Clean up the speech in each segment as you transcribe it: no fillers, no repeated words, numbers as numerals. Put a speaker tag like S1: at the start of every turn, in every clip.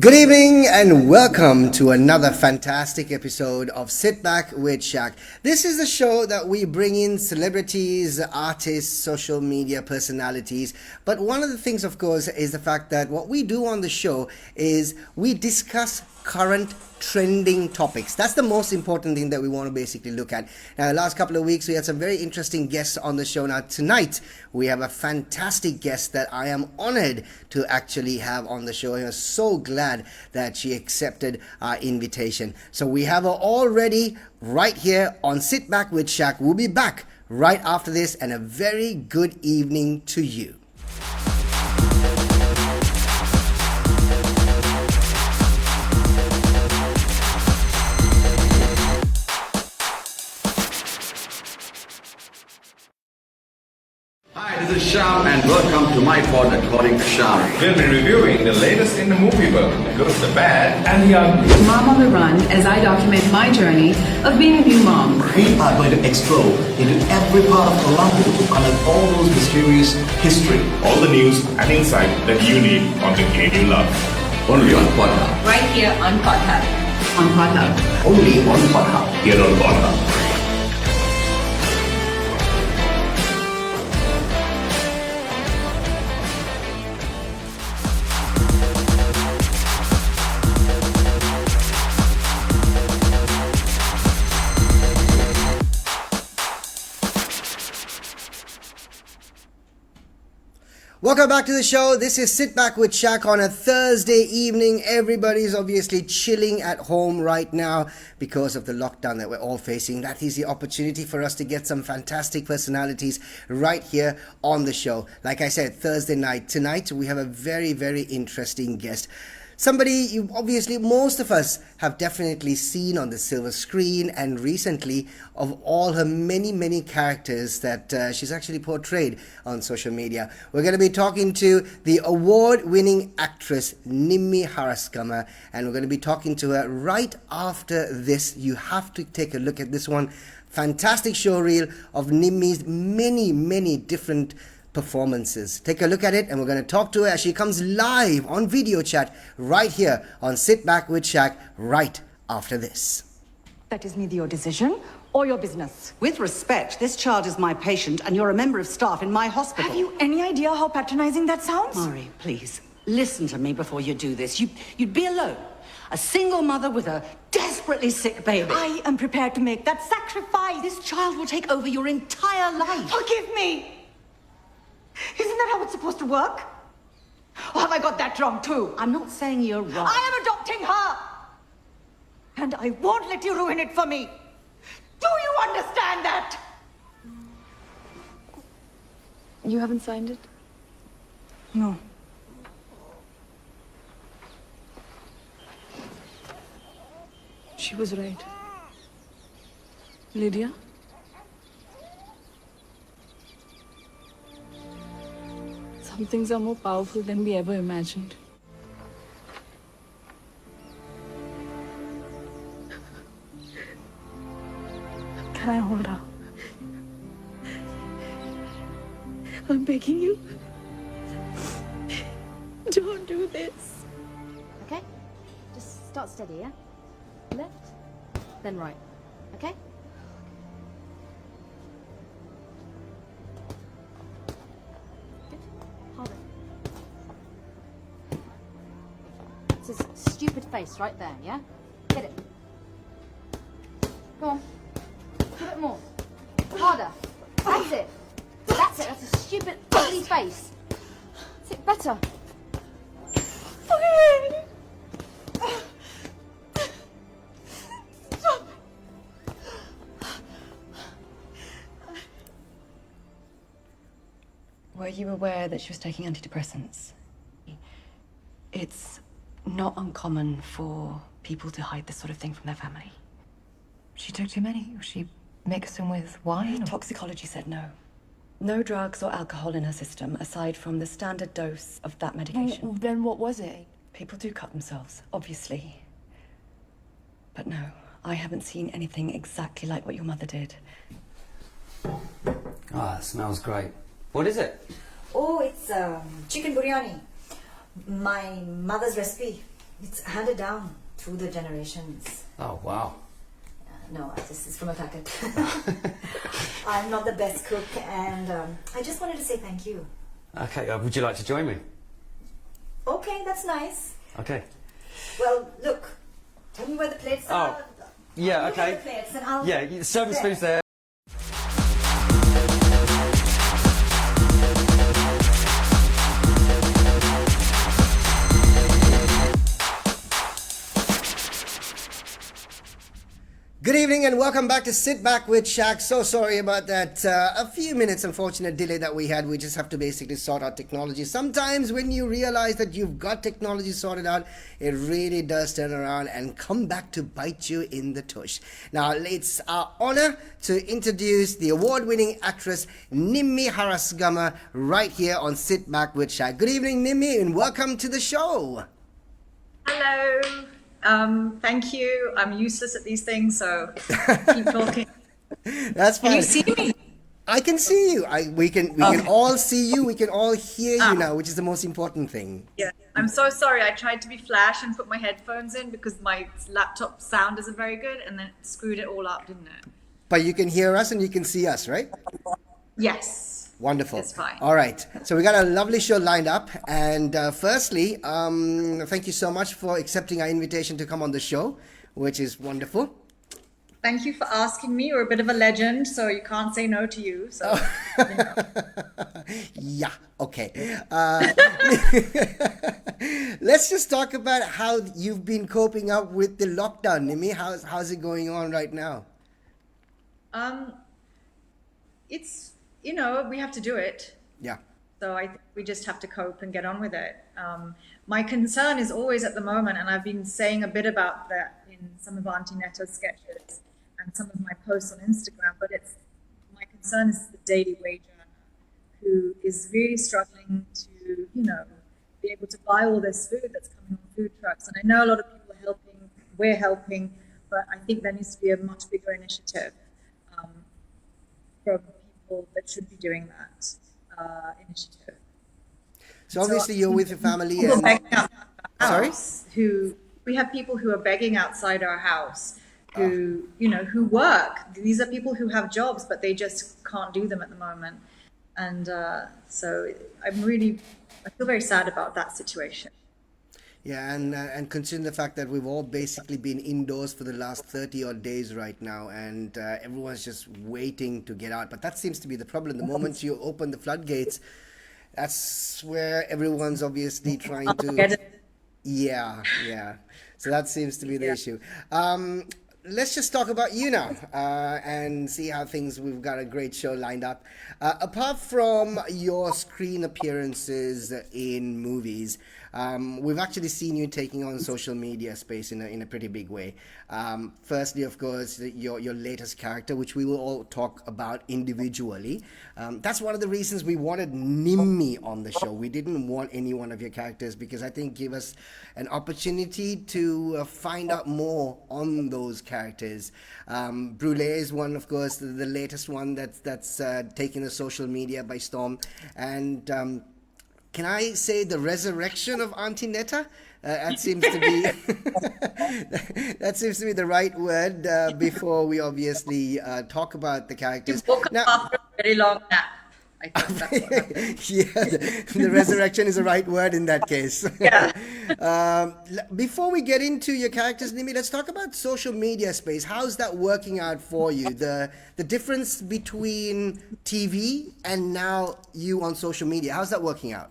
S1: Good evening and welcome to another fantastic episode of Sit Back with Shaq. This is the show that we bring in celebrities, artists, social media personalities. But one of the things, of course, is the fact that what we do on the show is we discuss current trending topics. That's the most important thing that we want to basically look at. Now, the last couple of weeks, we had some very interesting guests on the show. Now, tonight, we have a fantastic guest that I am honored to actually have on the show. I'm so glad that she accepted our invitation. So we have her all ready right here on Sit Back with Shaq. We'll be back right after this, and a very good evening to you.
S2: Hi, this is Shaq and welcome to my pod According to Shaq.
S3: We'll be reviewing the latest in the movie world, the good, the bad, and the ugly.
S4: Mom on the Run, as I document my journey of being a new mom.
S5: We are going to explore into every part of Colombo to unearth all those mysterious history.
S6: All the news and insight that you need on the Canadian love.
S2: Only on Podhub.
S4: Right here on Podhub. On Podhub.
S5: Only on Podhub.
S6: Here on Podhub.
S1: Welcome back to the show. This is Sit Back with Shaq on a Thursday evening. Everybody's obviously chilling at home right now because of the lockdown that we're all facing. That is the opportunity for us to get some fantastic personalities right here on the show. Like I said, Thursday night. Tonight, we have a very, very interesting guest. Somebody you obviously, most of us have definitely seen on the silver screen, and recently of all her many, many characters that she's actually portrayed on social media. We're going to be talking to the award-winning actress Nimmi Harasgama, and we're going to be talking to her right after this. You have to take a look at this one. Fantastic show reel of Nimmi's many, many different performances. Take a look at it, and we're going to talk to her as she comes live on video chat right here on Sit Back with Shaq right after this.
S7: That is neither your decision or your business.
S8: With respect, this child is my patient and you're a member of staff in my hospital.
S7: Have you any idea how patronizing that sounds?
S8: Mari, please, listen to me before you do this. You'd be alone. A single mother with a desperately sick baby.
S7: I am prepared to make that sacrifice.
S8: This child will take over your entire life.
S7: Forgive me! Isn't that how it's supposed to work? Or have I got that wrong too?
S8: I'm not saying you're wrong.
S7: I am adopting her! And I won't let you ruin it for me. Do you understand that?
S9: You haven't signed it?
S7: No.
S9: She was right. Lydia? Some things are more powerful than we ever imagined. Can I hold her? I'm begging you. Don't do this.
S10: Okay? Just start steady, yeah? Left, then right. Okay? Hold it. It's his stupid face right there, yeah? Hit it. Go on. Give it more. Harder. That's it. That's it. That's a stupid, ugly face. That's it. Better.
S7: Stop.
S11: Were you aware that she was taking antidepressants? It's not uncommon for people to hide this sort of thing from their family.
S12: She took too many? Was she mixed them with wine? Or?
S11: Toxicology said no. No drugs or alcohol in her system, aside from the standard dose of that medication.
S9: Well, then what was it?
S11: People do cut themselves, obviously. But no, I haven't seen anything exactly like what your mother did.
S13: Ah, it smells great. What is it?
S14: Oh, it's chicken biryani. My mother's recipe. It's handed down through the generations.
S13: Oh, wow.
S14: No, this is from a packet. I'm not the best cook, and I just wanted to say thank you.
S13: Okay, would you like to join me?
S14: Okay, that's nice.
S13: Okay.
S14: Well, look, tell me where the plates are.
S13: Yeah,
S14: Look at
S13: okay.
S14: the plates and I'll...
S13: Yeah, the serving spoon's there.
S1: Good evening and welcome back to Sit Back with Shaq. So sorry about that. A few minutes unfortunate delay that we had. We just have to basically sort out technology. Sometimes when you realize that you've got technology sorted out, it really does turn around and come back to bite you in the tush. Now it's our honor to introduce the award-winning actress Nimmi Harasgama right here on Sit Back with Shaq. Good evening, Nimmi, and welcome to the show.
S15: Hello. Thank you. I'm useless at these things, so keep talking.
S1: That's fine.
S15: Can you see me?
S1: I can see you. We can all see you. We can all hear you now, which is the most important thing.
S15: Yeah. I'm so sorry. I tried to be flash and put my headphones in because my laptop sound isn't very good, and then it screwed it all up, didn't it?
S1: But you can hear us and you can see us, right?
S15: Yes.
S1: Wonderful.
S15: It's fine.
S1: All right. So we got a lovely show lined up. And firstly, thank you so much for accepting our invitation to come on the show, which is wonderful.
S15: Thank you for asking me. You're a bit of a legend, so you can't say no to you. So,
S1: Yeah, okay. Let's just talk about how you've been coping up with the lockdown, Nimmi. How's it going on right now?
S15: it's, we have to do it.
S1: Yeah.
S15: So I think we just have to cope and get on with it. My concern is always at the moment, and I've been saying a bit about that in some of Aunty Netta's sketches and some of my posts on Instagram, but my concern is the daily wage earner who is really struggling to, be able to buy all this food that's coming on food trucks. And I know a lot of people are helping, we're helping, but I think there needs to be a much bigger initiative from people that should be doing that initiative.
S1: So obviously you're with your family
S15: and we have people who are begging outside our house who who work. These are people who have jobs, but they just can't do them at the moment. And so I feel very sad about that situation.
S1: Yeah, and considering the fact that we've all basically been indoors for the last 30 odd days right now, and everyone's just waiting to get out. But that seems to be the problem. The moment you open the floodgates, that's where everyone's obviously trying to... Yeah. So that seems to be the issue. Let's just talk about you now and see how we've got a great show lined up. Apart from your screen appearances in movies, we've actually seen you taking on social media space in a pretty big way. Firstly, of course, your latest character, which we will all talk about individually. That's one of the reasons we wanted Nimmi on the show. We didn't want any one of your characters because I think give us an opportunity to find out more on those characters. Brule is one, of course, the latest one that's taking the social media by storm. And can I say the resurrection of Aunty Netta? That seems to be the right word before we obviously talk about the characters.
S15: You woke up after a very long nap. I think that's what happened.
S1: Yeah, the resurrection is the right word in that case.
S15: Yeah.
S1: Before we get into your characters, Nimmi, let's talk about social media space. How's that working out for you? The difference between TV and now you on social media. How's that working out?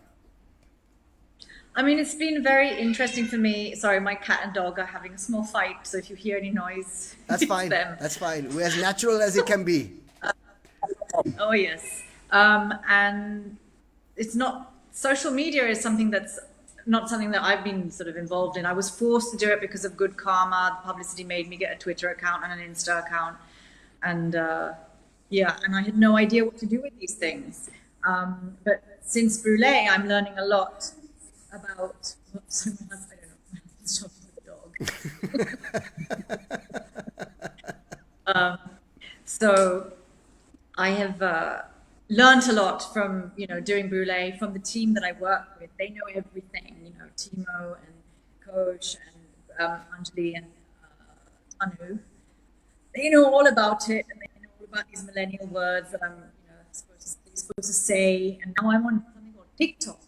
S15: I mean, it's been very interesting for me. Sorry, my cat and dog are having a small fight, so if you hear any noise,
S1: that's fine.
S15: Them.
S1: That's fine. We're as natural as it can be.
S15: Oh, yes. And it's not, social media is something that's not something that I've been sort of involved in. I was forced to do it because of good karma. The publicity made me get a Twitter account and an Insta account. And and I had no idea what to do with these things. But since Brule, I'm learning a lot about what's my husband, I don't know, he's talking to the dog. So I have learned a lot from doing Brule, from the team that I work with. They know everything, Timo coach, and Anjali and Tanu. They know all about it, and they know all about these millennial words that I'm supposed to say. And now I'm on something called TikTok.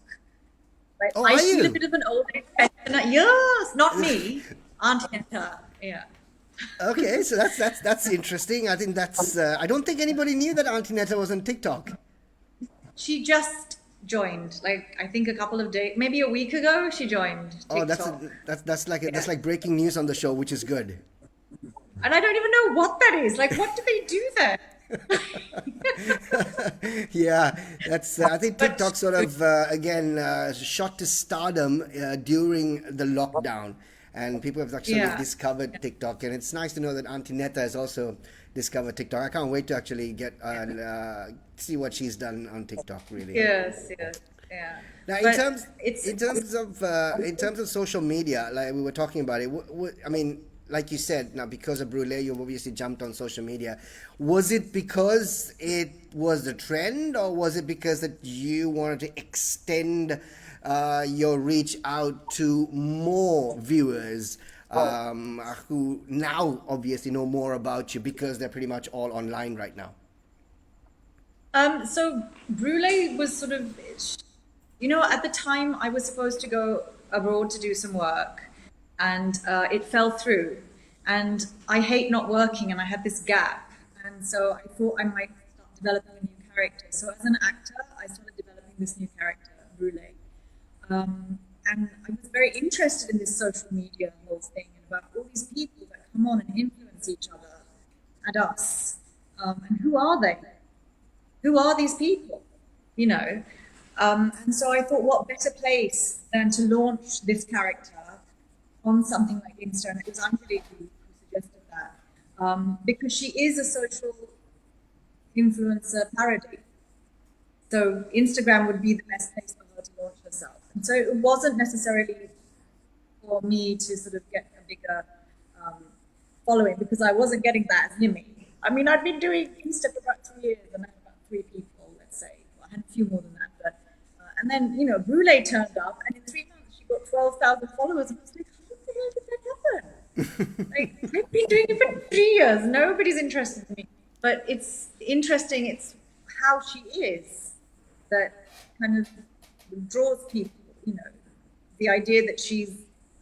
S15: Like,
S1: Oh,
S15: I
S1: are
S15: feel
S1: you?
S15: a bit of an old age pensioner. Yes, not me, Aunty Netta. Yeah.
S1: Okay, so that's interesting. I think that's. I don't think anybody knew that Aunty Netta was on TikTok.
S15: She just joined, like I think a couple of days, maybe a week ago. She joined TikTok.
S1: Oh, that's like breaking news on the show, which is good.
S15: And I don't even know what that is. Like, what do they do there?
S1: Yeah, that's. I think TikTok sort of again shot to stardom during the lockdown, and people have actually discovered TikTok, and it's nice to know that Aunty Netta has also discovered TikTok. I can't wait to actually get see what she's done on TikTok. Really.
S15: Yes. Yeah.
S1: Now, in terms of social media, like we were talking about it, I mean, like you said, now because of Brule, you've obviously jumped on social media. Was it because it was the trend, or was it because that you wanted to extend your reach out to more viewers who now obviously know more about you because they're pretty much all online right now?
S15: So Brule was sort of, at the time I was supposed to go abroad to do some work, and it fell through. And I hate not working, and I had this gap. And so I thought I might start developing a new character. So as an actor, I started developing this new character, Brule. And I was very interested in this social media whole thing, and about all these people that come on and influence each other and us. And who are they? Who are these people? And so I thought, what better place than to launch this character on something like Insta? And it was Anjali who suggested that, because she is a social influencer parody. So Instagram would be the best place for her to launch herself. And so it wasn't necessarily for me to sort of get a bigger following, because I wasn't getting that as Nimmi. I mean, I'd been doing Insta for about 2 years, and I had about 3 people, let's say. Well, I had a few more than that, but and then Brule turned up, and in 3 months she got 12,000 followers, and I was like, how the hell did that happen? Like, I've been doing it for 3 years. Nobody's interested in me, but it's interesting. It's how she is that kind of draws people. The idea that she's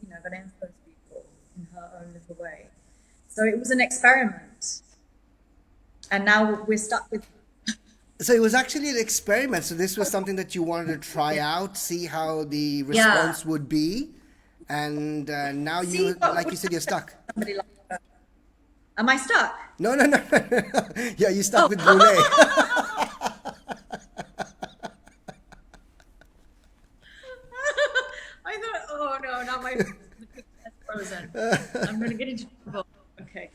S15: going to influence people in her own little way. So it was an experiment, and now we're stuck with.
S1: So it was actually an experiment. So this was something that you wanted to try out, see how the response would be, and now you, like you said, you're stuck.
S15: Somebody like her. Am I stuck?
S1: No. Yeah, you're stuck with Brule.
S15: I thought, oh no, now my picture's frozen. I'm going to get into trouble. Okay.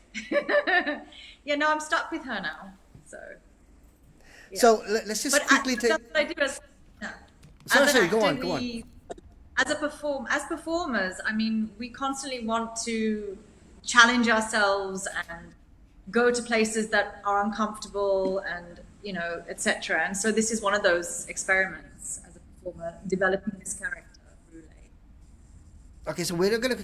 S15: Yeah, no, I'm stuck with her now. So. Yeah.
S1: So let's just quickly take.
S15: That's what I do as. Yeah.
S1: Sorry,
S15: an
S1: go
S15: actor,
S1: on.
S15: As performers, I mean, we constantly want to challenge ourselves and go to places that are uncomfortable, and etc. And so this is one of those experiments as a performer, developing this character.
S1: Okay, so we're gonna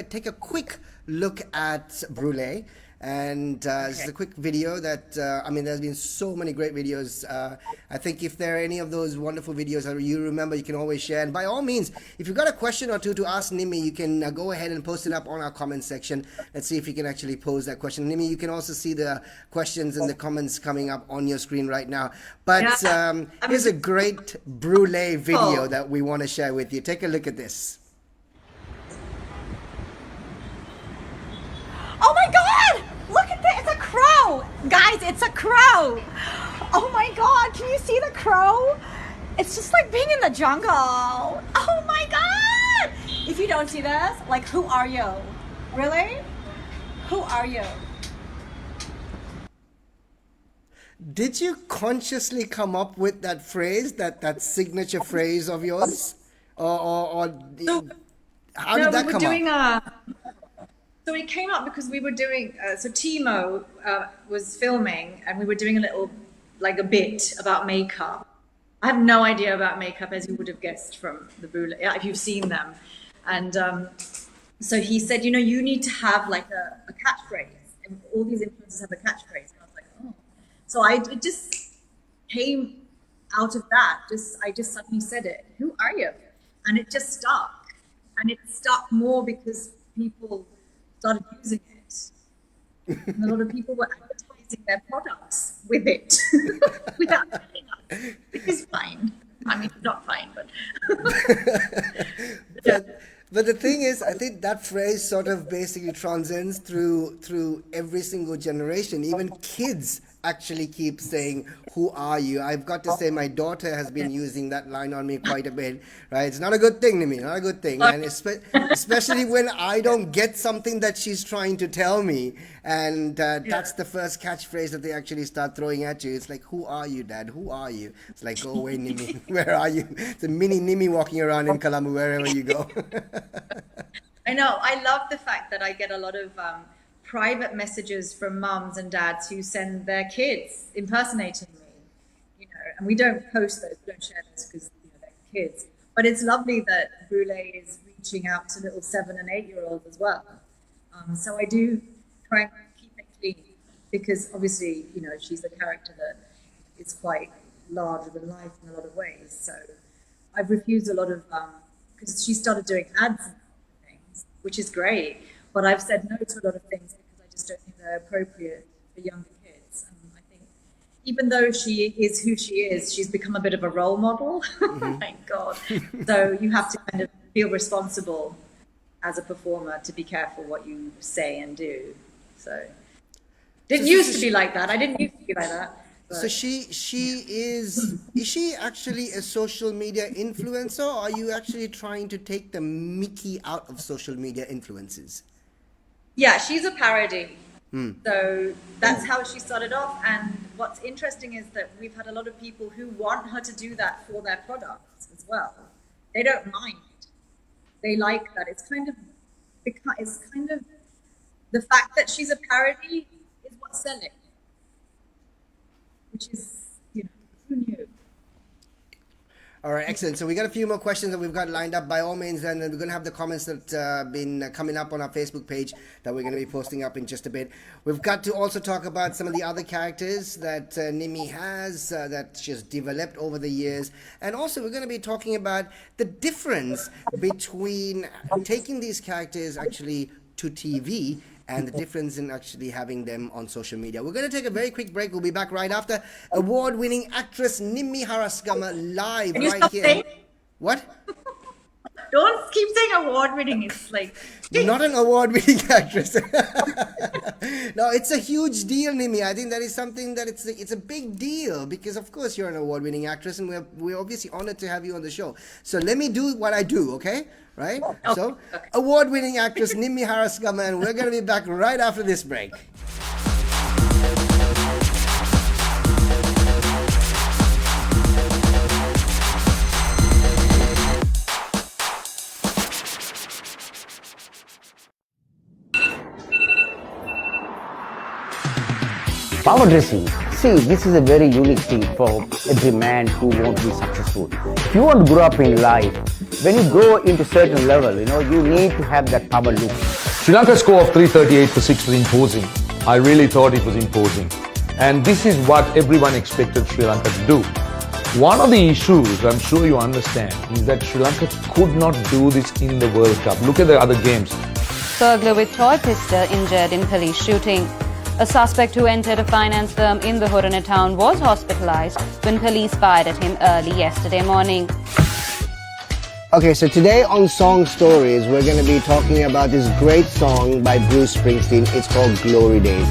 S1: take a quick look at Brule, and this is a quick video that there's been so many great videos. I think if there are any of those wonderful videos that you remember, you can always share. And by all means, if you've got a question or two to ask Nimmi, you can go ahead and post it up on our comment section. Let's see if you can actually pose that question. Nimmi, you can also see the questions and the comments coming up on your screen right now. But here's a great Brule video that we want to share with you. Take a look at this.
S7: Oh my god! Look at this! It's a crow! Guys, it's a crow! Oh my god, can you see the crow? It's just like being in the jungle. Oh my god! If you don't see this, like, who are you? Really? Who are you?
S1: Did you consciously come up with that phrase, that signature phrase of yours? Or how did that come up?
S15: So it came up because we were doing, so Timo was filming, and we were doing a bit about makeup. I have no idea about makeup, as you would have guessed from the Brule, if you've seen them. And so he said, you know, you need to have like a catchphrase. And all these influencers have a catchphrase. And I was like, oh. So it just came out of that. I just suddenly said it. Who are you? And it just stuck. And it stuck more because people started using it. And a lot of people were advertising their products with it without telling us. Which is fine. I mean, not fine, but...
S1: But the thing is, I think that phrase sort of basically transcends through every single generation. Even kids actually keep saying, who are you? I've got to say my daughter has been using that line on me quite a bit, right? It's not a good thing to me, not a good thing. And especially when I don't get something that she's trying to tell me. And that's the first catchphrase that they actually start throwing at you. It's like, who are you, Dad? Who are you? It's like, go away, Nimmi. Where are you? It's a mini Nimmi walking around in Colombo, wherever you go.
S15: I know. I love the fact that I get a lot of private messages from mums and dads who send their kids impersonating me, you know, and we don't post those, we don't share those because, you know, they're kids. But it's lovely that Brule is reaching out to little 7- and 8-year-olds as well. So I do try and keep it clean because obviously, you know, she's a character that is quite larger than life in a lot of ways. So I've refused a lot of, because she started doing ads and things, which is great. But I've said no to a lot of things because I just don't think they're appropriate for younger kids. And I think even though she is who she is, she's become a bit of a role model.
S1: Mm-hmm.
S15: Thank God. So you have to kind of feel responsible as a performer to be careful what you say and do. So didn't used to be like that. I didn't used to be like that. But,
S1: so is she actually a social media influencer, or are you actually trying to take the Mickey out of social media influences?
S15: Yeah, she's a parody. So that's how she started off. And what's interesting is that we've had a lot of people who want her to do that for their products as well. They don't mind. They like that. It's kind of the fact that she's a parody is what's selling. Which is, you know, who knew?
S1: All right, excellent. So we got a few more questions that we've got lined up. By all means, and we're going to have the comments that have been coming up on our Facebook page that we're going to be posting up in just a bit. We've got to also talk about some of the other characters that Nimmi has, that she's developed over the years. And also we're going to be talking about the difference between taking these characters actually to TV and the difference in actually having them on social media. We're going to take a very quick break. We'll be back right after. Award-winning actress Nimmi Harasgama live right here.
S15: Saying?
S1: What?
S15: Don't keep saying award-winning. It's like...
S1: Not an award-winning actress. No, it's a huge deal, Nimmi. I think that is something that it's a big deal because, of course, you're an award-winning actress and we're obviously honored to have you on the show. So let me do what I do, okay? Right? Okay. So, award-winning actress Nimmi Harasgama, and we're going to be back right after this break.
S16: Power dressing. See, this is a very unique thing for every man who wants to be successful. If you want to grow up in life, when you go into certain level, you need to have that power look.
S17: Sri Lanka's score of 338 for 6 was imposing. I really thought it was imposing. And this is what everyone expected Sri Lanka to do. One of the issues, I'm sure you understand, is that Sri Lanka could not do this in the World Cup. Look at the other games.
S18: Burglar with toy pistol injured in police shooting. A suspect who entered a finance firm in the Horana town was hospitalized when police fired at him early yesterday morning.
S1: Okay, so today on Song Stories, we're going to be talking about this great song by Bruce Springsteen. It's called Glory Days.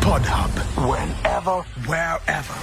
S19: Pod Hub, whenever, wherever.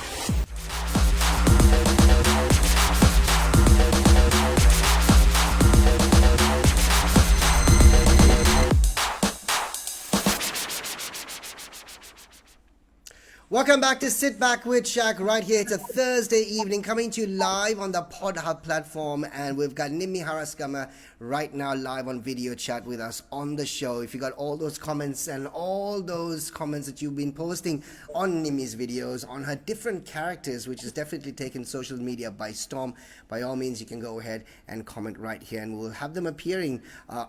S1: Welcome back to Sit Back with Shaq right here. It's a Thursday evening coming to you live on the PodHub platform, and we've got Nimmi Harasgama right now live on video chat with us on the show. If you got all those comments that you've been posting on Nimmi's videos, on her different characters, which has definitely taken social media by storm, by all means you can go ahead and comment right here, and we'll have them appearing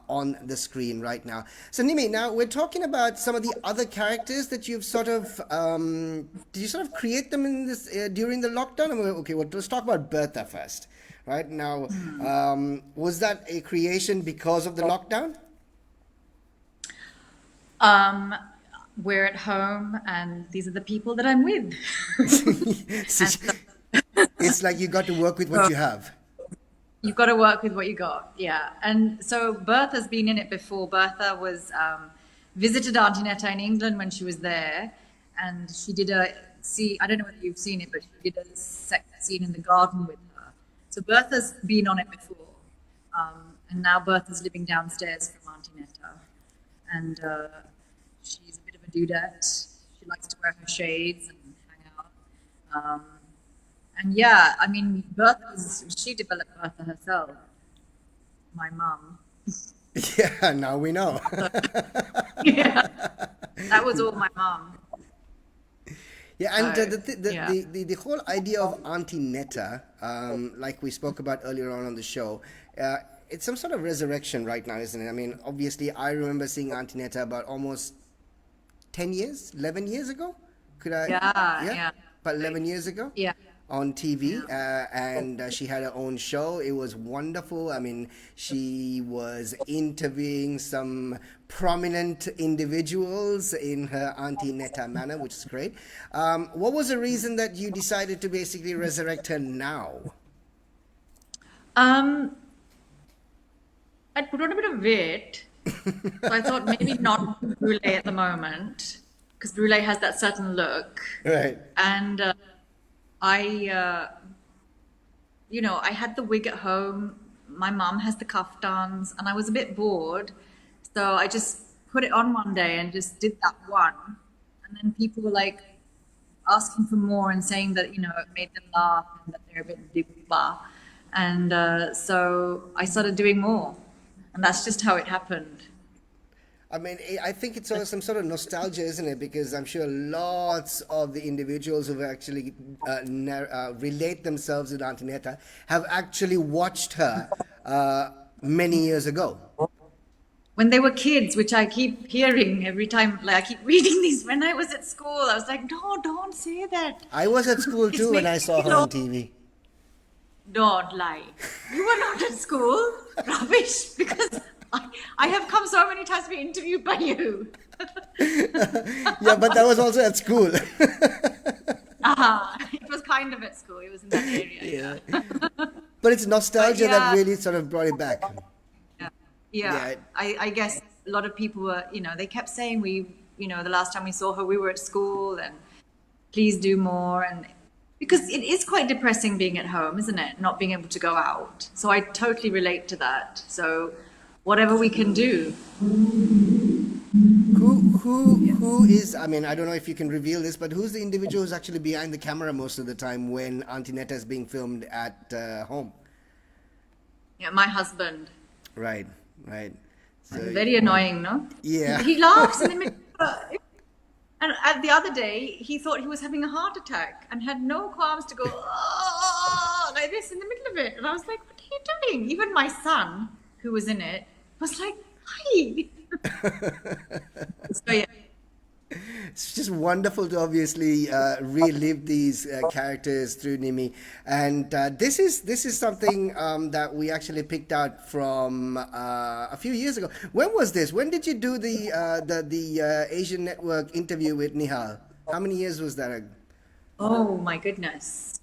S1: on the screen right now. So Nimmi, now we're talking about some of the other characters that you've sort of did you sort of create them in this during the lockdown? Okay, well, let's talk about Bertha first. Right now, was that a creation because of the lockdown?
S15: We're at home, and these are the people that I'm with.
S1: It's like you got to work with what you have.
S15: You've got to work with what you got, yeah. And so Bertha's been in it before. Bertha was visited Aunty Netta in England when she was there. And she did I don't know whether you've seen it, but she did a sex scene in the garden with her. So Bertha's been on it before. And now Bertha's living downstairs from Aunty Netta. And she's a bit of a dudette. She likes to wear her shades and hang out. And yeah, I mean, she developed Bertha herself, my mum.
S1: Yeah, now we know.
S15: Yeah, that was all my mum.
S1: Yeah, and the whole idea of Aunty Netta, like we spoke about earlier on the show, it's some sort of resurrection right now, isn't it? I mean, obviously, I remember seeing Aunty Netta about almost 11 years ago? Yeah. About 11 years ago?
S15: Yeah.
S1: On TV, and she had her own show. It was wonderful. I mean, she was interviewing some prominent individuals in her Aunty Netta manner, which is great. What was the reason that you decided to basically resurrect her now?
S15: I'd put on a bit of weight, so I thought maybe not brulee at the moment, because brulee has that certain look.
S1: Right.
S15: And I had the wig at home. My mum has the kaftans, and I was a bit bored. So I just put it on one day and just did that one. And then people were like asking for more and saying that, it made them laugh and that they're a bit diva. And so I started doing more. And that's just how it happened.
S1: I mean, I think it's also some sort of nostalgia, isn't it? Because I'm sure lots of the individuals who actually relate themselves with Aunty Netta have actually watched her many years ago.
S15: When they were kids, which I keep hearing every time, like I keep reading these. When I was at school, I was like, no, don't say that.
S1: I was at school too when I saw her on TV.
S15: Don't lie. You were not at school. Rubbish. Because I have come so many times to be interviewed by you.
S1: Yeah, but that was also at school.
S15: It was kind of at school. It was in that area.
S1: Yeah. But it's nostalgia that really sort of brought it back.
S15: Yeah. I guess a lot of people were, they kept saying the last time we saw her, we were at school and please do more. And because it is quite depressing being at home, isn't it? Not being able to go out. So I totally relate to that. So whatever we can do.
S1: Who is, I mean, I don't know if you can reveal this, but who's the individual who's actually behind the camera most of the time when Aunty Netta is being filmed at home?
S15: Yeah, my husband.
S1: Right. So,
S15: very annoying, no?
S1: Yeah.
S15: He laughs in the middle. And the other day, he thought he was having a heart attack and had no qualms to go, oh, like this in the middle of it. And I was like, what are you doing? Even my son, who was in it, was like, hi. So, yeah.
S1: It's just wonderful to obviously relive these characters through Nimmi, and this is something that we actually picked out from a few years ago. When was this? When did you do the Asian Network interview with Nihal? How many years was that?
S15: Oh my goodness,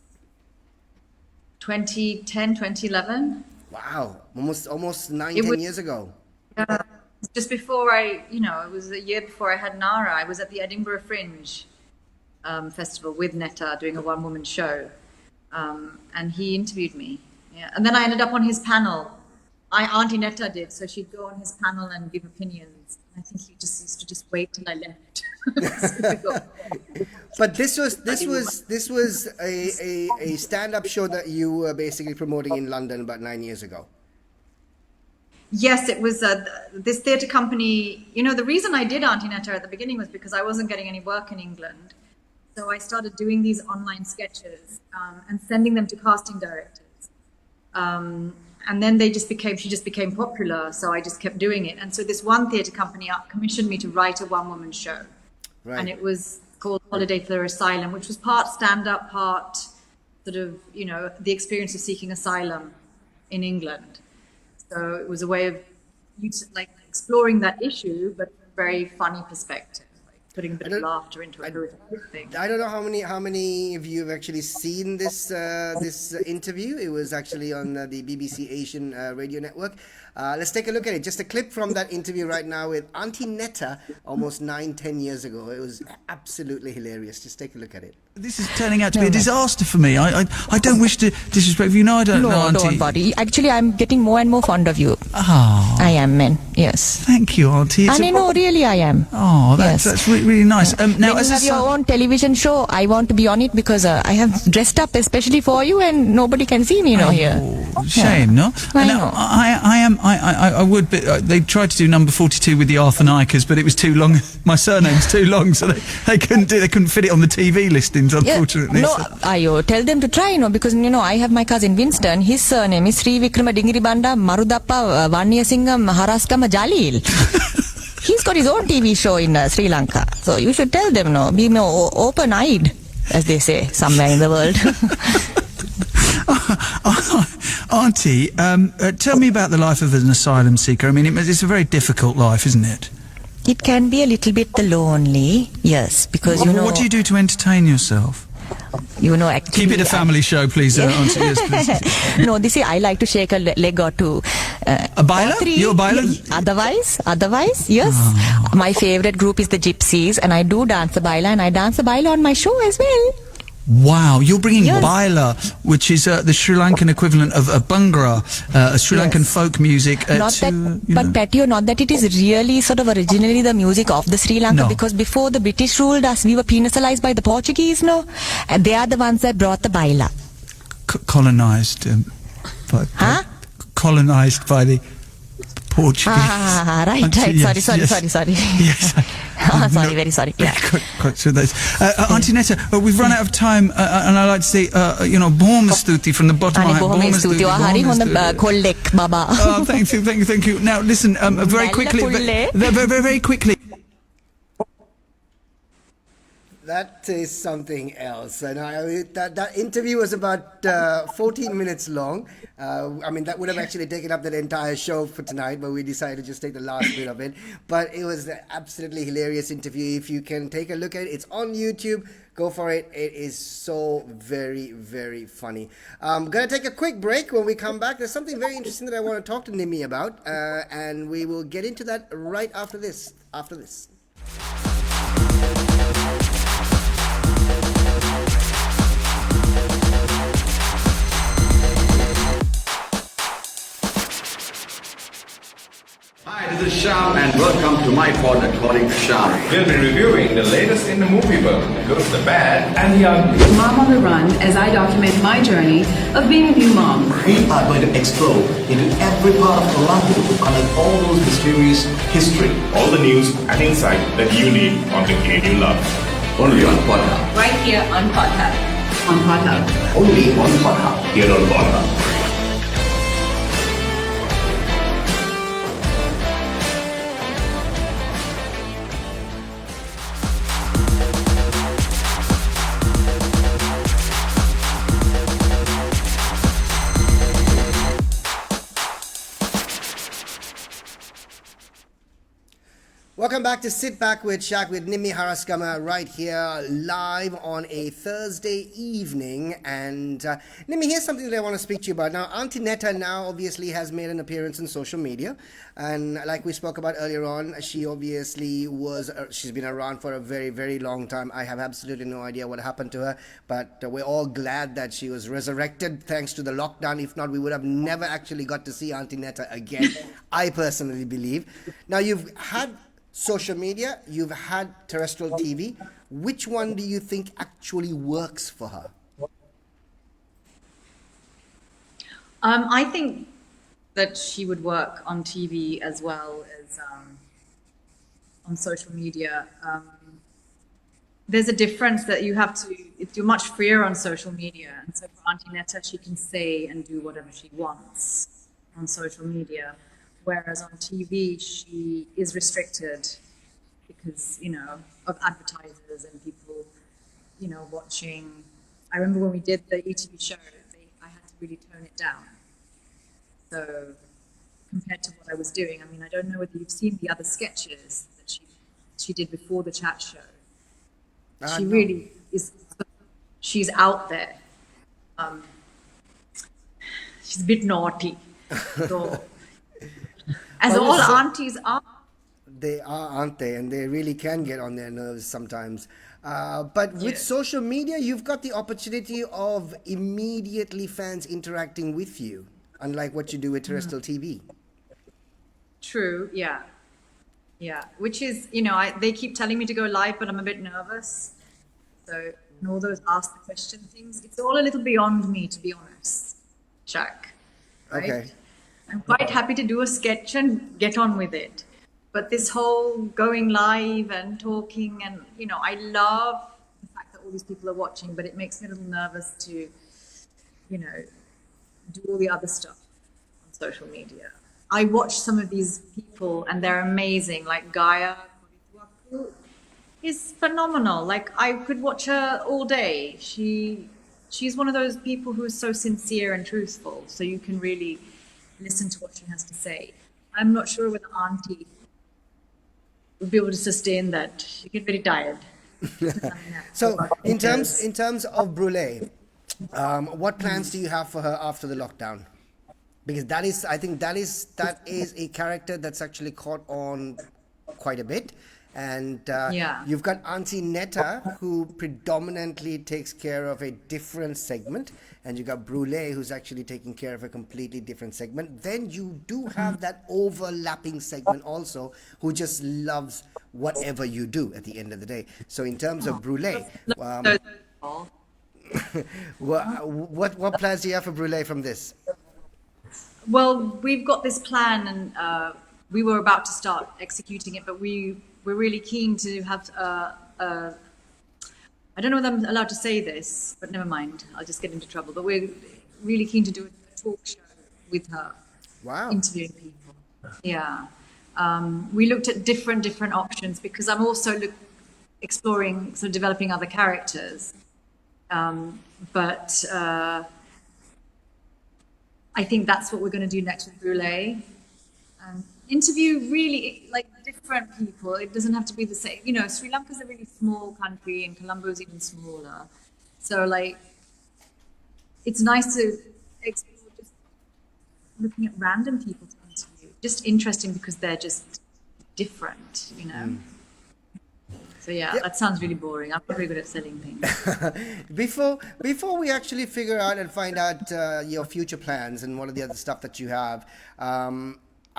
S15: 2010, 2011.
S1: Wow, almost 10 years ago.
S15: Yeah. Just before it was a year before I had Nara. I was at the Edinburgh Fringe Festival with Netta doing a one-woman show. And he interviewed me. Yeah. And then I ended up on his panel Aunty Netta did. So she'd go on his panel and give opinions. I think he just used to just wait till I left.
S1: But this was a stand-up show that you were basically promoting in London about 9 years ago.
S15: Yes, it was this theatre company. You know, the reason I did Aunty Netta at the beginning was because I wasn't getting any work in England. So I started doing these online sketches and sending them to casting directors. And then she just became popular. So I just kept doing it. And so this one theatre company commissioned me to write a one-woman show. Right. And it was called Holiday for Asylum, which was part stand-up, part sort of, you know, the experience of seeking asylum in England. So it was a way of like exploring that issue, but from a very funny perspective, like putting a bit of laughter into a horrific thing.
S1: I don't know how many of you have actually seen this interview. It was actually on the BBC Asian radio network. Let's take a look at it. Just a clip from that interview right now with Aunty Netta almost 9-10 years ago. It was absolutely hilarious. Just take a look at it.
S20: This is turning out to be a disaster for me. I don't wish to disrespect you. No, I don't know, Aunty.
S21: Don't worry. Actually, I'm getting more and more fond of you.
S20: Oh.
S21: I am, man. Yes.
S20: Thank you, Aunty.
S21: No, really I am.
S20: Oh, that's really nice. Now,
S21: when you have your own television show, I want to be on it because I have dressed up especially for you and nobody can see me here.
S20: Shame, no? Now, I would, but they tried to do number 42 with the Arthur-Nikers, but it was too long. My surname's too long, so they couldn't fit it on the TV listings, unfortunately.
S21: No, I tell them to try, because I have my cousin Winston. His surname is Sri Vikrama Dingiri Banda Marudappa Vaniyasingam Harasgama Jalil. He's got his own TV show in Sri Lanka, so you should tell them, be more open-eyed, as they say somewhere in the world.
S20: Aunty, tell me about the life of an asylum seeker. I mean, it's a very difficult life, isn't it?
S21: It can be a little bit lonely, yes, because
S20: What do you do to entertain yourself?
S21: Actually,
S20: keep it a family show, please, Aunty. Yes, please.
S21: No, I like to shake a leg or two.
S20: A bailer? You're a bailer?
S21: Otherwise, yes. Oh. My favorite group is the Gypsies, and I do dance the baila, and I dance the baila on my show as well.
S20: Wow, you're bringing baila, which is the Sri Lankan equivalent of a bhangra, a Sri Lankan folk music.
S21: But Patio, not that it is really sort of originally the music of the Sri Lanka, because before the British ruled us, we were penalized by the Portuguese, and they are the ones that brought the baila.
S20: Colonized by the Portuguese.
S21: Right.
S20: Yes,
S21: Sorry.
S20: Yes.
S21: Sorry, very sorry. Yeah.
S20: Aunty Netta, we've run out of time, and I'd like to say, Bhoma Stuti from the bottom of my heart.
S21: Bhoma Stuti. Kollek, Baba.
S20: Oh, thank you. Now, listen, very quickly.
S1: That is something else. And that interview was about 14 minutes long. I mean, that would have actually taken up that entire show for tonight, but we decided to just take the last bit of it. But it was an absolutely hilarious interview. If you can take a look at it, it's on YouTube. Go for it. It is so very, very funny. I'm going to take a quick break. When we come back, there's something very interesting that I want to talk to Nimmi about. And we will get into that right after this.
S2: Hi, this is Shaq and welcome to my pod according to Shaq.
S3: We'll be reviewing the latest in the movie world, the good, the bad, and the ugly.
S4: Mom on the Run, as I document my journey of being a new mom.
S5: We are going to explore into every part of Colombo to unearth all those mysterious history.
S6: All the news and insight that you need on the game you love.
S2: Only on Podhub.
S4: Right here on Podhub. On Podhub.
S5: Only on Podhub.
S6: Here on Podhub.
S1: Welcome back to Sit Back with Shaq with Nimmi Harasgama right here live on a Thursday evening. And Nimmi, here's something that I want to speak to you about. Now, Aunty Netta now obviously has made an appearance on social media. And like we spoke about earlier on, she obviously she's been around for a very, very long time. I have absolutely no idea what happened to her. But we're all glad that she was resurrected thanks to the lockdown. If not, we would have never actually got to see Aunty Netta again, I personally believe. Now, you've had social media, you've had terrestrial TV. Which one do you think actually works for her?
S15: I think that she would work on TV as well as on social media. There's a difference that you're much freer on social media. And so for Aunty Netta, she can say and do whatever she wants on social media. Whereas on TV, she is restricted because, of advertisers and people, watching. I remember when we did the ETV show, I had to really tone it down. So compared to what I was doing, I don't know whether you've seen the other sketches that she did before the chat show. She really is, she's out there. She's a bit naughty. So, as all aunties are.
S1: They are, aren't they? And they really can get on their nerves sometimes. But with social media, you've got the opportunity of immediately fans interacting with you, unlike what you do with terrestrial TV.
S15: True, yeah. Yeah, which is, they keep telling me to go live, but I'm a bit nervous. So, and all those ask the question things, it's all a little beyond me, to be honest, Shaq. Right? Okay. I'm quite happy to do a sketch and get on with it. But this whole going live and talking and, I love the fact that all these people are watching, but it makes me a little nervous to, do all the other stuff on social media. I watch some of these people and they're amazing, like Gaia is phenomenal. Like I could watch her all day. She's one of those people who is so sincere and truthful, so you can really listen to what she has to say. I'm not sure whether Aunty would be able to sustain that. She get very tired.
S1: So, in terms of Brule, what plans do you have for her after the lockdown? Because I think that is a character that's actually caught on quite a bit. And you've got Aunty Netta, who predominantly takes care of a different segment. And you've got Brule, who's actually taking care of a completely different segment. Then you do have that overlapping segment also, who just loves whatever you do at the end of the day. So in terms of Brule, what plans do you have for Brule from this?
S15: Well, we've got this plan and we were about to start executing it, but we're really keen to have I don't know whether I'm allowed to say this, but never mind. I'll just get into trouble. But we're really keen to do a talk show with her.
S1: Wow.
S15: Interviewing people. Yeah. We looked at different options because I'm also exploring, developing other characters. But I think that's what we're going to do next with Brule. Interview really different people. It doesn't have to be the same. Sri Lanka's a really small country and Colombo's even smaller. So it's nice to explore just looking at random people to interview. Just interesting because they're just different, So that sounds really boring. I'm not very good at selling things.
S1: Before we actually figure out and find out your future plans and what are the other stuff that you have,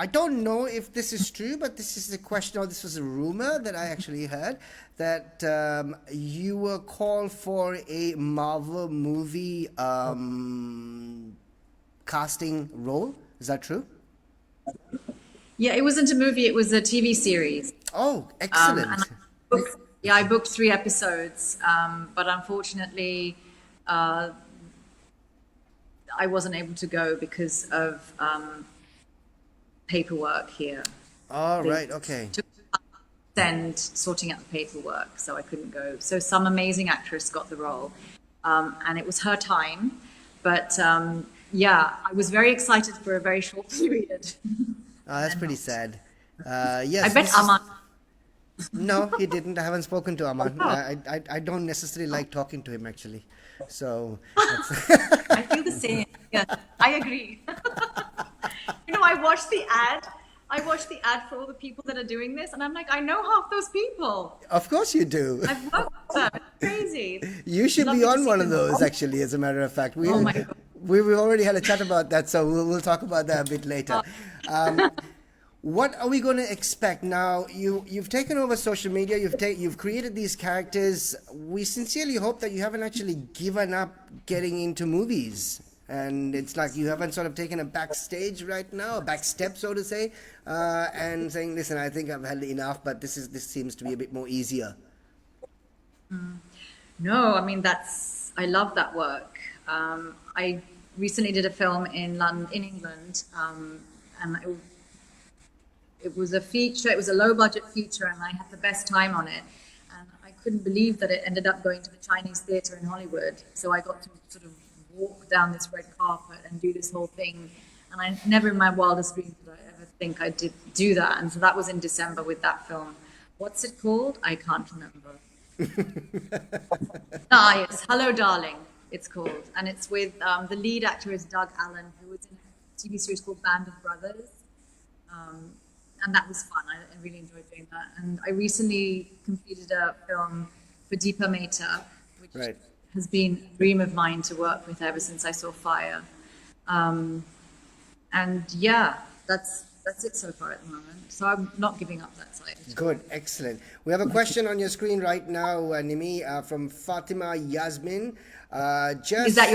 S1: I don't know if this is true, but this is a question, or this was a rumor that I actually heard, that you were called for a Marvel movie casting role. Is that true?
S15: Yeah, it wasn't a movie, it was a TV series.
S1: Oh, excellent.
S15: I booked 3 episodes, but unfortunately, I wasn't able to go because of paperwork here.
S1: Oh, right, okay.
S15: Sorting out the paperwork, so I couldn't go. So some amazing actress got the role, and it was her time. But I was very excited for a very short period.
S1: Oh, that's pretty sad. Yes.
S15: I bet Aman
S1: No, he didn't. I haven't spoken to Aman. I don't necessarily like talking to him, actually. So
S15: I feel the same. Yes, I agree. I watched the ad. I watched the ad for all the people that are doing this, and I'm like, I know half those people.
S1: Of course you do.
S15: I've worked with them. It's crazy.
S1: You should
S15: Lovely
S1: be
S15: to
S1: on
S15: see
S1: one of
S15: them.
S1: those, actually, as a matter of fact.
S15: Oh my God.
S1: We've already had a chat about that, so we'll talk about that a bit later. What are we going to expect now? You've taken over social media. You've created these characters. We sincerely hope that you haven't actually given up getting into movies, and it's like you haven't sort of taken a backstage right now, a back step, so to say, and saying, "Listen, I think I've had enough, but this seems to be a bit more easier."
S15: No, I mean I love that work. I recently did a film in England, and it was a feature. It was a low-budget feature, and I had the best time on it. And I couldn't believe that it ended up going to the Chinese theatre in Hollywood. So I got to sort of walk down this red carpet and do this whole thing. And I never in my wildest dreams did I ever think I did do that. And so that was in December with that film. What's it called? I can't remember. Yes, Hello Darling, it's called. And it's with, the lead actor is Doug Allen, who was in a TV series called Band of Brothers. And that was fun. I really enjoyed doing that. And I recently completed a film for Deepa Mehta, which has been a dream of mine to work with ever since I saw Fire. And yeah, that's it so far at the moment. So I'm not giving up that side.
S1: Good, excellent. We have a question on your screen right now, Nimmi, from Fatima Yasmin.
S15: Is that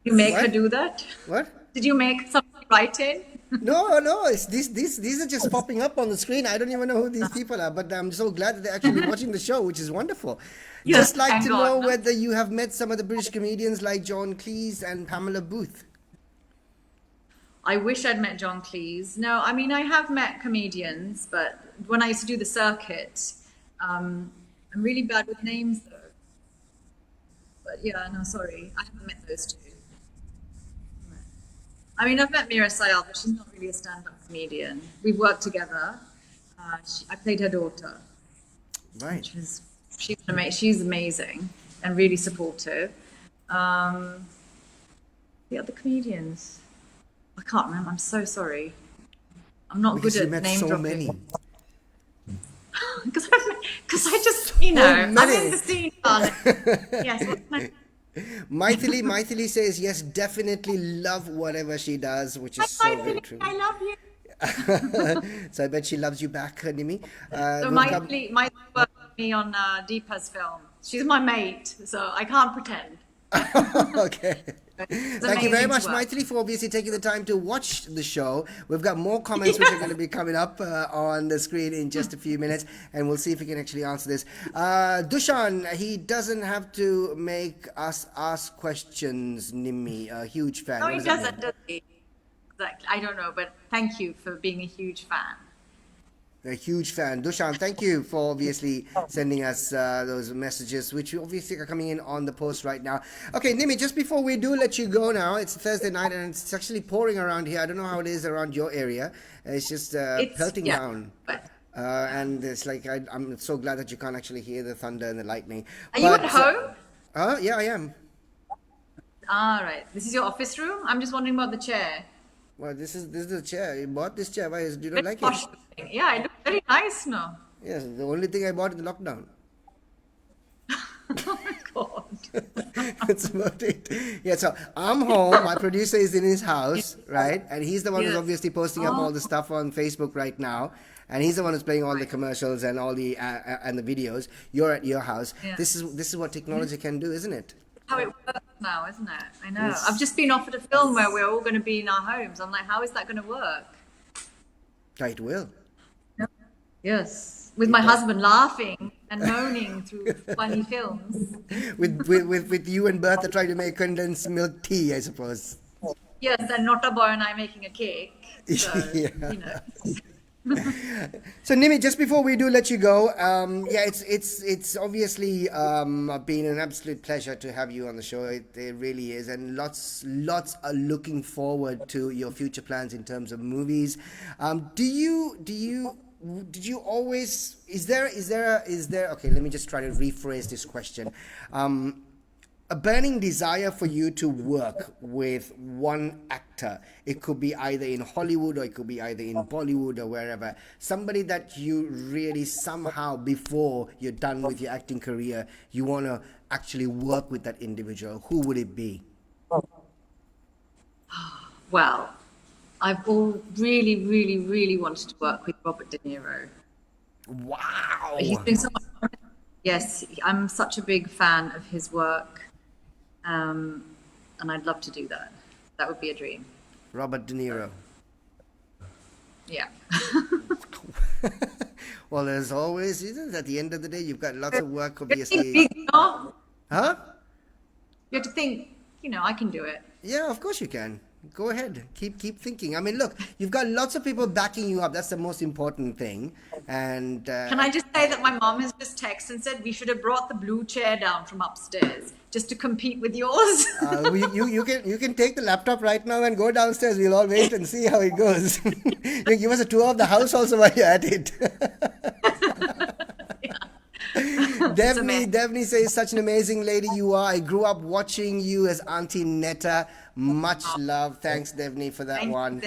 S15: you make her do that?
S1: What?
S15: Did you make something write in?
S1: No, these are just popping up on the screen. I don't even know who these people are, but I'm so glad that they're actually watching the show, which is wonderful.
S15: Yes,
S1: Just like
S15: thank
S1: to
S15: God.
S1: know whether you have met some of the British comedians like John Cleese and Pamela Booth.
S15: I wish I'd met John Cleese. No, I mean, I have met comedians, but when I used to do the circuit, I'm really bad with names, though. But yeah, no, sorry. I haven't met those two. I mean, I've met Mira Sayal, but she's not really a stand-up comedian. We've worked together. I played her daughter.
S1: Right.
S15: She's amazing and really supportive. The other comedians, I can't remember. I'm so sorry. I'm not
S1: Because
S15: good
S1: you
S15: at
S1: met
S15: name
S1: so
S15: dropping.
S1: many.
S15: Because I just, I'm
S1: many.
S15: in the scene, darling. Yes. What can I
S1: Maithili says, yes, definitely love whatever she does, which is so very true.
S15: I love you.
S1: So I bet she loves you back, Nimmi.
S15: So Maithili worked with me on Deepa's film. She's my mate, so I can't pretend.
S1: Okay. Thank you very much, Maithili, for obviously taking the time to watch the show. We've got more comments which are going to be coming up on the screen in just a few minutes, and we'll see if we can actually answer this. Dushan, he doesn't have to make us ask questions, Nimmi. A huge fan.
S15: No,
S1: What
S15: he
S1: does that
S15: doesn't,
S1: mean?
S15: does he? Exactly. I don't know, but thank you for being a huge fan.
S1: A huge fan. Dushan, thank you for obviously sending us those messages, which obviously are coming in on the post right now. Okay, Nimmi, just before we do let you go now, it's Thursday night and it's actually pouring around here. I don't know how it is around your area. It's just pelting down. And it's like, I'm so glad that you can't actually hear the thunder and the lightning.
S15: Are you at home?
S1: Yeah, I am.
S15: All right. This is your office room? I'm just wondering about the chair.
S1: Well, this is the chair. You bought this chair. Why? You don't like it?
S15: Yeah, it looks very nice now.
S1: Yes, the only thing I bought in the lockdown.
S15: Oh my God.
S1: That's about it. Yeah, so I'm home. My producer is in his house, right? And he's the one who's obviously posting up all the stuff on Facebook right now. And he's the one who's playing all the commercials and all the and the videos. You're at your house.
S15: Yeah.
S1: This is what technology can do, isn't it?
S15: How it works now, isn't it? I know.
S1: Yes.
S15: I've just been offered a film where we're all going to be in our homes. I'm like, how is that going to work?
S1: It will.
S15: Yes. With my husband laughing and moaning through funny films.
S1: with you and Bertha trying to make condensed milk tea, I suppose.
S15: Yes, and Netta boy and I making a cake. So,
S1: Yeah.
S15: you know.
S1: So Nimmi, just before we do let you go, it's obviously been an absolute pleasure to have you on the show. It really is, and lots are looking forward to your future plans in terms of movies. Do you did you always, is there, okay, let me just try to rephrase this question. A burning desire for you to work with one actor. It could be either in Hollywood or it could be either in Bollywood or wherever. Somebody that you really somehow, before you're done with your acting career, you want to actually work with that individual. Who would it be?
S15: Well, I've really, really, really wanted to work with Robert De Niro.
S1: Wow.
S15: He's doing so much. Yes, I'm such a big fan of his work. And I'd love to do that. That would be a dream.
S1: Robert De Niro.
S15: Yeah.
S1: Well, as always, at the end of the day, you've got lots of work, obviously.
S15: Huh?
S1: You
S15: have to think, I can do it.
S1: Yeah, of course you can. Go ahead. Keep thinking. I mean, look, you've got lots of people backing you up. That's the most important thing. And
S15: can I just say that my mom has just texted and said we should have brought the blue chair down from upstairs just to compete with yours.
S1: You can take the laptop right now and go downstairs. We'll all wait and see how it goes. You give us a tour of the house also while you're at it. Definitely says, such an amazing lady you are. I grew up watching you as Aunty Netta. Much love. Thanks, Devni, for that one.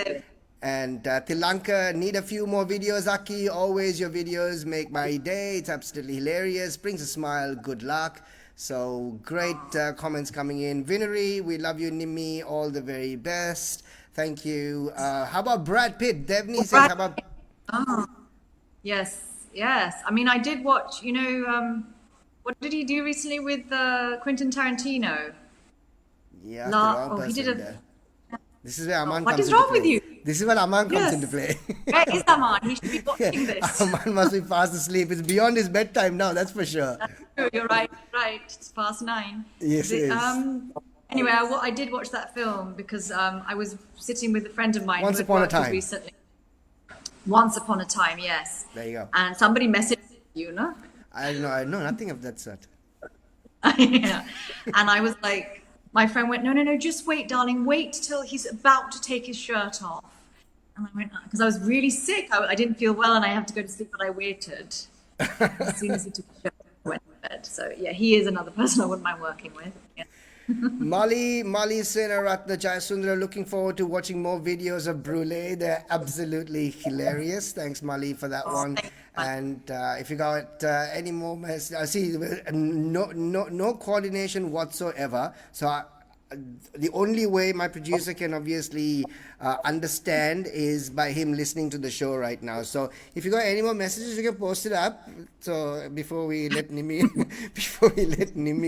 S1: And Tilanka, need a few more videos, Aki. Always your videos make my day. It's absolutely hilarious. Brings a smile. Good luck. So great comments coming in. Vinery, we love you, Nimmi. All the very best. Thank you. How about Brad Pitt? Devni says, how about...
S15: Oh, yes. I mean, I did watch, what did he do recently with Quentin Tarantino?
S1: Yeah,
S15: he did
S1: This is where Aman
S15: what
S1: comes
S15: is wrong
S1: into play.
S15: with you?
S1: This is when Aman comes into play.
S15: Where is Aman? He should be watching this.
S1: Aman must be fast asleep. It's beyond his bedtime now, that's for sure.
S15: That's true, you're right. It's past 9.
S1: Yes, it is.
S15: Anyway, I did watch that film because I was sitting with a friend of mine
S1: Once Upon a Time.
S15: Recently. Once Upon a Time, yes.
S1: There you go.
S15: And somebody messaged you, no?
S1: I know nothing of that sort.
S15: Yeah. And I was like, my friend went, no, just wait, darling. Wait till he's about to take his shirt off. And I went, because I was really sick. I didn't feel well and I have to go to sleep, but I waited. As soon as he took his shirt off, I went to bed. So, yeah, he is another person I wouldn't mind working with. Yeah.
S1: Molly Senaratna Jayasundra, looking forward to watching more videos of Brule. They're absolutely hilarious. Thanks, Molly, for that one. And if you got any more messages, I see no coordination whatsoever. So the only way my producer can obviously understand is by him listening to the show right now. So if you got any more messages, you can post it up. So before we let Nimmi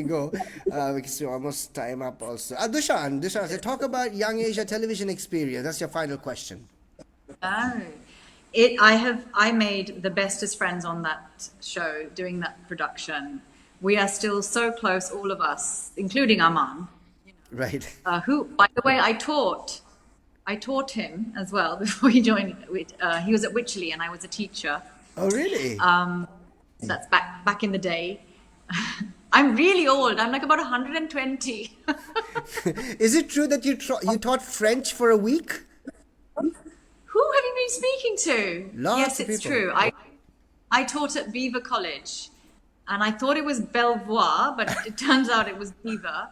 S1: go, because we're almost time up also. Dushan, so talk about Young Asia television experience. That's your final question.
S15: I made the bestest friends on that show, doing that production. We are still so close, all of us, including Aman.
S1: Right.
S15: Who, by the way, I taught him as well before he joined. He was at Wycherley and I was a teacher.
S1: Oh, really?
S15: That's back in the day. I'm really old. I'm like about 120.
S1: Is it true that you taught French for a week?
S15: Who have you been speaking to?
S1: Lots of
S15: it's
S1: people.
S15: True. I taught at Beaver College and I thought it was Belvoir, but it turns out it was Beaver.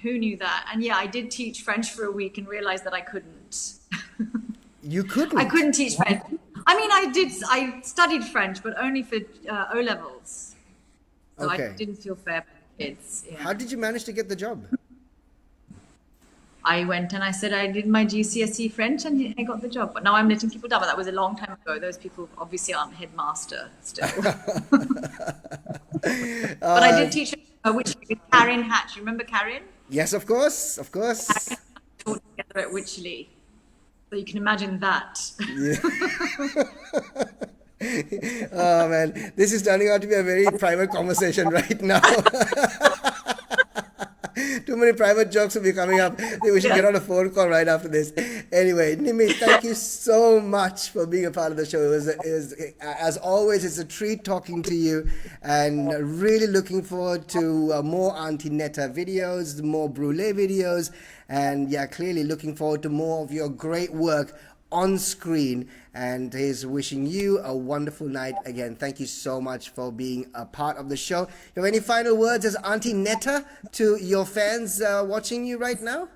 S15: Who knew that? And yeah, I did teach French for a week and realized that I couldn't.
S1: You couldn't?
S15: I couldn't teach French. I mean, I studied French, but only for O-levels. So
S1: okay.
S15: I didn't feel fair for the kids. Yeah.
S1: How did you manage to get the job?
S15: I went and I said I did my GCSE French and I got the job. But now I'm letting people down. But that was a long time ago. Those people obviously aren't headmaster still. But I did teach Wycherley, Karen Hatch. You remember Karen?
S1: Yes, of course. Of course.
S15: Taught together at Wycherley. So you can imagine that.
S1: Yeah. Oh, man. This is turning out to be a very private conversation right now. Too many private jokes will be coming up. We should get on a phone call right after this. Anyway, Nimmi, thank you so much for being a part of the show. It was, as always, it's a treat talking to you, and really looking forward to more Aunty Netta videos, more Brule videos, and yeah, clearly looking forward to more of your great work on screen, and he's wishing you a wonderful night. Again, thank you so much for being a part of the show. You have any final words as Aunty Netta to your fans watching you right now?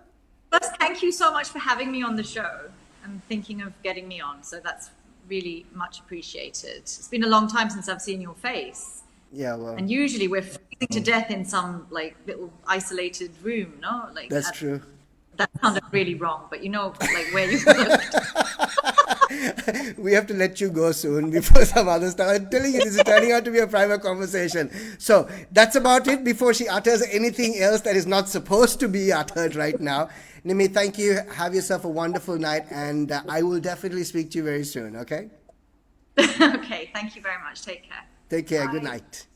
S15: First, thank you so much for having me on the show. I'm thinking of getting me on, so that's really much appreciated. It's been a long time since I've seen your face.
S1: Yeah, well.
S15: And usually we're freezing to death in some like little isolated room, no? Like
S1: that's true.
S15: That sounded really wrong, but you know, like where you worked.
S1: We have to let you go soon before some other stuff. I'm telling you, this is turning out to be a private conversation. So that's about it before she utters anything else that is not supposed to be uttered right now. Nimmi, thank you. Have yourself a wonderful night, and I will definitely speak to you very soon, okay?
S15: Okay, thank you very much. Take care.
S1: Take care.
S15: Bye.
S1: Good night.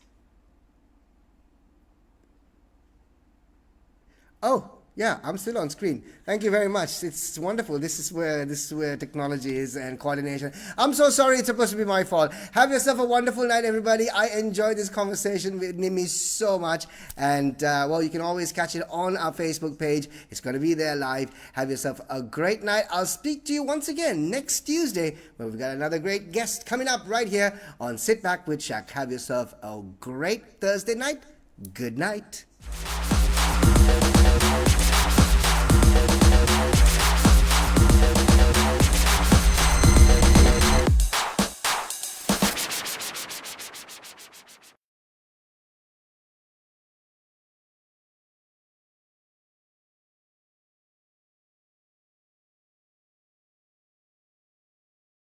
S1: Oh, yeah, I'm still on screen. Thank you very much. It's wonderful. This is where technology is and coordination. I'm so sorry. It's supposed to be my fault. Have yourself a wonderful night, everybody. I enjoyed this conversation with Nimmi so much. And, well, you can always catch it on our Facebook page. It's going to be there live. Have yourself a great night. I'll speak to you once again next Tuesday, where we've got another great guest coming up right here on Sit Back with Shaq. Have yourself a great Thursday night. Good night.